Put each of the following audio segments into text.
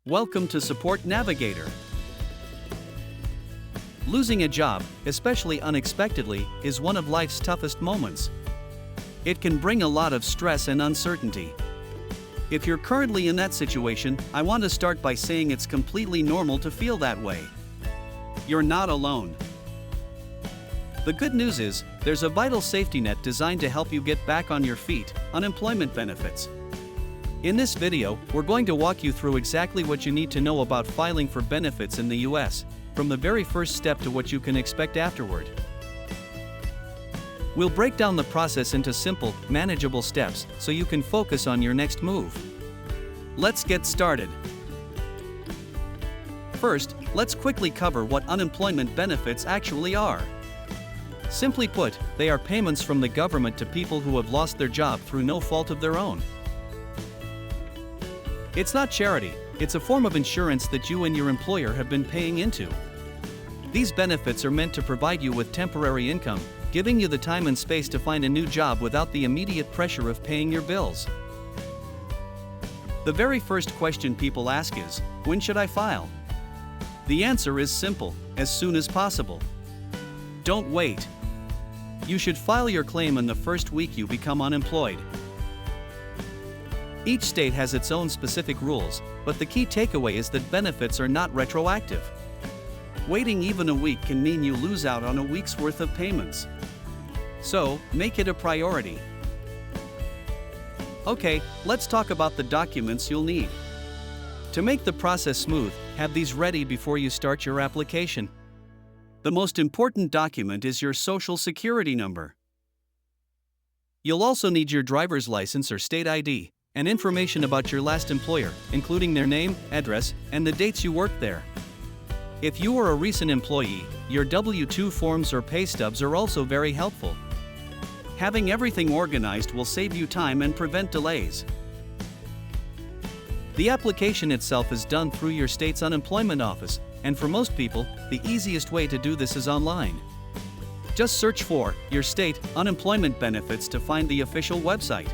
Welcome to Support Navigator. Losing a job, especially unexpectedly, is one of life's toughest moments. It can bring a lot of stress and uncertainty. If you're currently in that situation, I want to start by saying it's completely normal to feel that way. You're not alone. The good news is, there's a vital safety net designed to help you get back on your feet: unemployment benefits. In this video, we're going to walk you through exactly what you need to know about filing for benefits in the US, from the very first step to what you can expect afterward. We'll break down the process into simple, manageable steps so you can focus on your next move. Let's get started. First, let's quickly cover what unemployment benefits actually are. Simply put, they are payments from the government to people who have lost their job through no fault of their own. It's not charity, it's a form of insurance that you and your employer have been paying into. These benefits are meant to provide you with temporary income, giving you the time and space to find a new job without the immediate pressure of paying your bills. The very first question people ask is, when should I file? The answer is simple: as soon as possible. Don't wait. You should file your claim in the first week you become unemployed. Each state has its own specific rules, but the key takeaway is that benefits are not retroactive. Waiting even a week can mean you lose out on a week's worth of payments. So, make it a priority. Okay, let's talk about the documents you'll need. To make the process smooth, have these ready before you start your application. The most important document is your Social Security number. You'll also need your driver's license or state ID, and information about your last employer, including their name, address, and the dates you worked there. If you are a recent employee, your W-2 forms or pay stubs are also very helpful. Having everything organized will save you time and prevent delays. The application itself is done through your state's unemployment office, and for most people, the easiest way to do this is online. Just search for your state unemployment benefits to find the official website.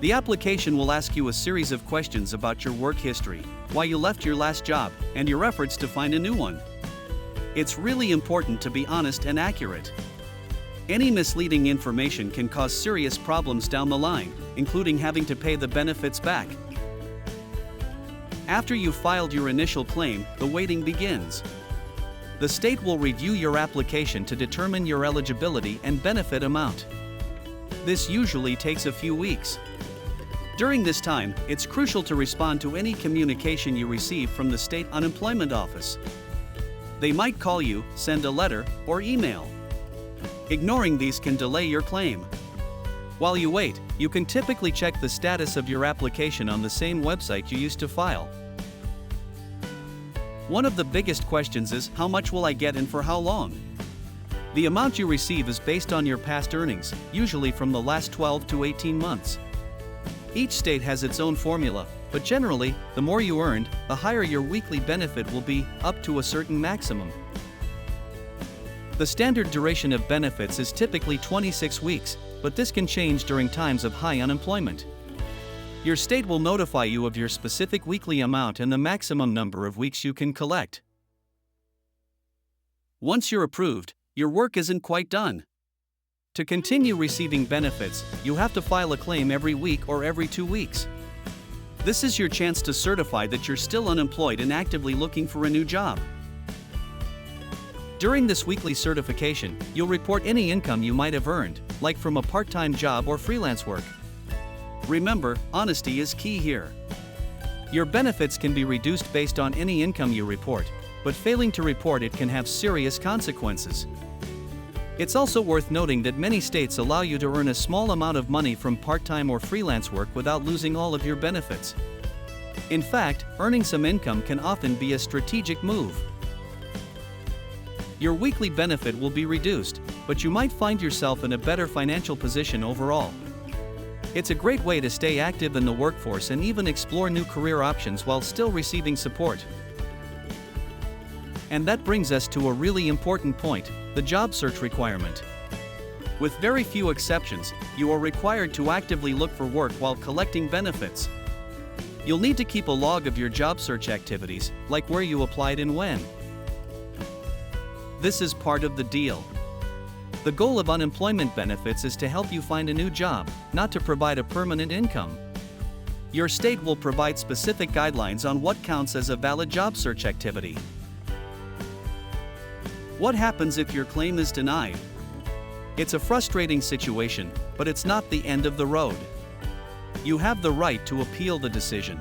The application will ask you a series of questions about your work history, why you left your last job, and your efforts to find a new one. It's really important to be honest and accurate. Any misleading information can cause serious problems down the line, including having to pay the benefits back. After you've filed your initial claim, the waiting begins. The state will review your application to determine your eligibility and benefit amount. This usually takes a few weeks. During this time, it's crucial to respond to any communication you receive from the state unemployment office. They might call you, send a letter, or email. Ignoring these can delay your claim. While you wait, you can typically check the status of your application on the same website you used to file. One of the biggest questions is, how much will I get and for how long? The amount you receive is based on your past earnings, usually from the last 12 to 18 months. Each state has its own formula, but generally, the more you earned, the higher your weekly benefit will be, up to a certain maximum. The standard duration of benefits is typically 26 weeks, but this can change during times of high unemployment. Your state will notify you of your specific weekly amount and the maximum number of weeks you can collect. Once you're approved, your work isn't quite done. To continue receiving benefits, you have to file a claim every week or every 2 weeks. This is your chance to certify that you're still unemployed and actively looking for a new job. During this weekly certification, you'll report any income you might have earned, like from a part-time job or freelance work. Remember, honesty is key here. Your benefits can be reduced based on any income you report, but failing to report it can have serious consequences. It's also worth noting that many states allow you to earn a small amount of money from part-time or freelance work without losing all of your benefits. In fact, earning some income can often be a strategic move. Your weekly benefit will be reduced, but you might find yourself in a better financial position overall. It's a great way to stay active in the workforce and even explore new career options while still receiving support. And that brings us to a really important point: the job search requirement. With very few exceptions, you are required to actively look for work while collecting benefits. You'll need to keep a log of your job search activities, like where you applied and when. This is part of the deal. The goal of unemployment benefits is to help you find a new job, not to provide a permanent income. Your state will provide specific guidelines on what counts as a valid job search activity. What happens if your claim is denied? It's a frustrating situation, but it's not the end of the road. You have the right to appeal the decision.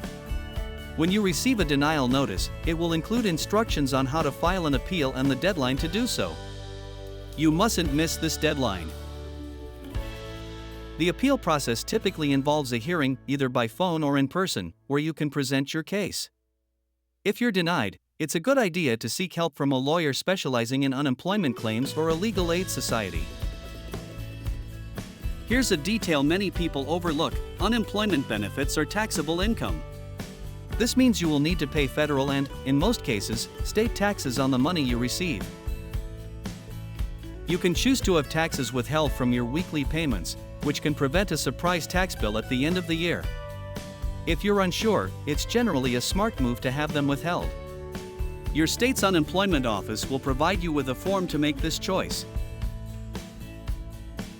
When you receive a denial notice, it will include instructions on how to file an appeal and the deadline to do so. You mustn't miss this deadline. The appeal process typically involves a hearing, either by phone or in person, where you can present your case. If you're denied, it's a good idea to seek help from a lawyer specializing in unemployment claims or a legal aid society. Here's a detail many people overlook: unemployment benefits are taxable income. This means you will need to pay federal and, in most cases, state taxes on the money you receive. You can choose to have taxes withheld from your weekly payments, which can prevent a surprise tax bill at the end of the year. If you're unsure, it's generally a smart move to have them withheld. Your state's unemployment office will provide you with a form to make this choice.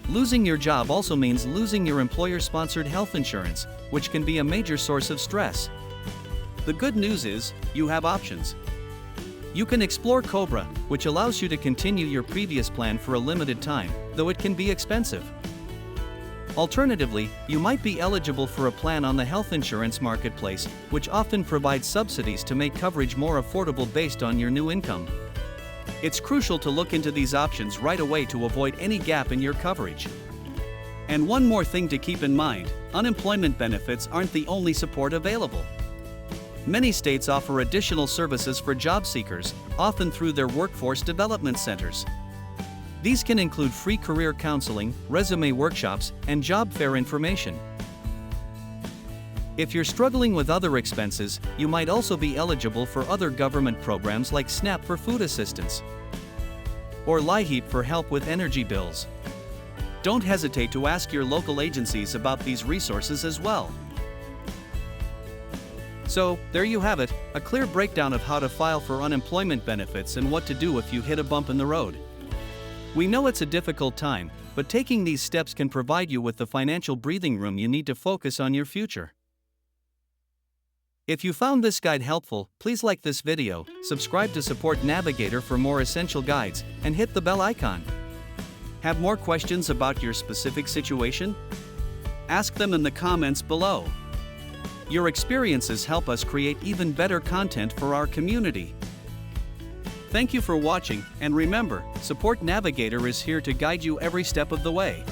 Losing your job also means losing your employer-sponsored health insurance, which can be a major source of stress. The good news is, you have options. You can explore COBRA, which allows you to continue your previous plan for a limited time, though it can be expensive. Alternatively, you might be eligible for a plan on the health insurance marketplace, which often provides subsidies to make coverage more affordable based on your new income. It's crucial to look into these options right away to avoid any gap in your coverage. And one more thing to keep in mind: unemployment benefits aren't the only support available. Many states offer additional services for job seekers, often through their workforce development centers. These can include free career counseling, resume workshops, and job fair information. If you're struggling with other expenses, you might also be eligible for other government programs like SNAP for food assistance or LIHEAP for help with energy bills. Don't hesitate to ask your local agencies about these resources as well. So, there you have it, a clear breakdown of how to file for unemployment benefits and what to do if you hit a bump in the road. We know it's a difficult time, but taking these steps can provide you with the financial breathing room you need to focus on your future. If you found this guide helpful, please like this video, subscribe to support Navigator for more essential guides, and hit the bell icon. Have more questions about your specific situation? Ask them in the comments below. Your experiences help us create even better content for our community. Thank you for watching, and remember, Support Navigator is here to guide you every step of the way.